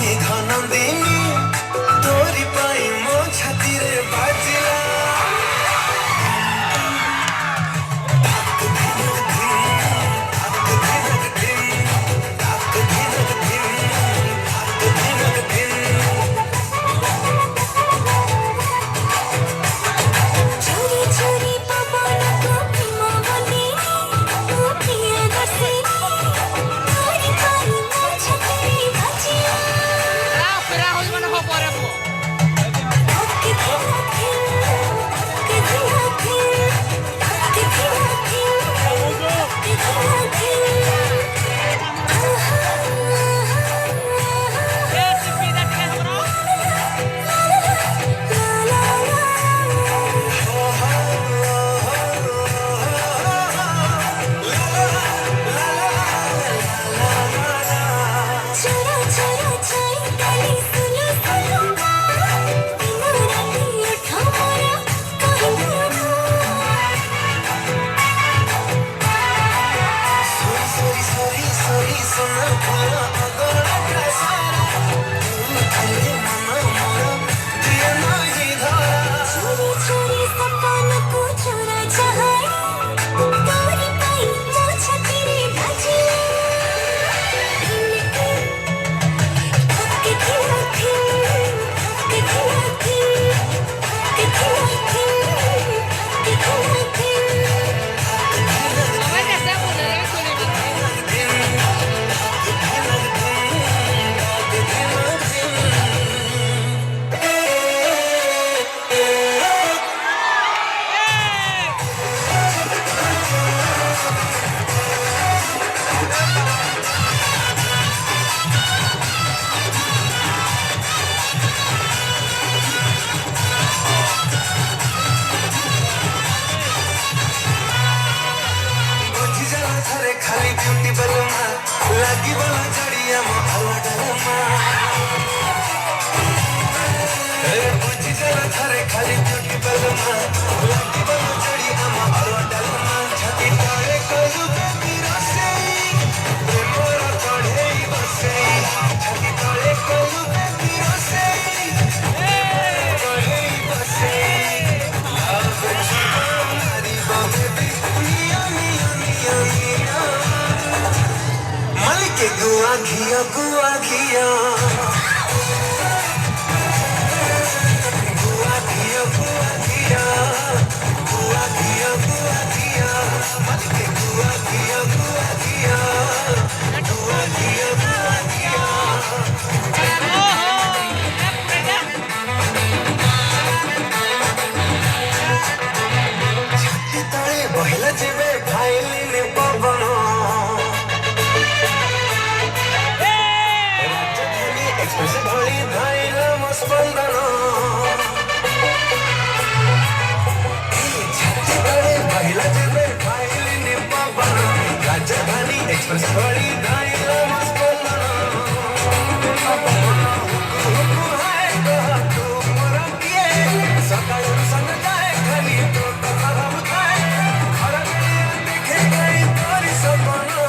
मेघनंदिनी तोरी पाई मो छाती रे बाजिला खाली ब्यूटी बलमा लगी वाला जड़िया महला डलमा बुझी जला थारे खाली ब्यूटी बलमा लगी वाला जड़िया महला डलमा छाती तारे कलु बेबी रसे मोरा तोड़े बसे छाती तारे कलु बेबी रसे तोड़े बसे लव हमारी बेबी मिया मिया मिया मिया के गुआ घिया गुआ घिया गुआ घिया गुआ घिया गुआ घिया गुआ घिया मल के गुआ घिया गुआ घिया गुआ घिया गुआ घिया छाती तले बहिला जेबे भाईलिन पवन एक्सप्रेस भली धाइला मस्पंदन छाती तले बहिला जेबे भाईलिन पवन राजधानी एक्सप्रेस भली धाइला मस्पंदन हुकु है कहा तू मोरा पिए सकाळ संग जाए खाली तो कथा थाए घर में देखे गई तोरी सपना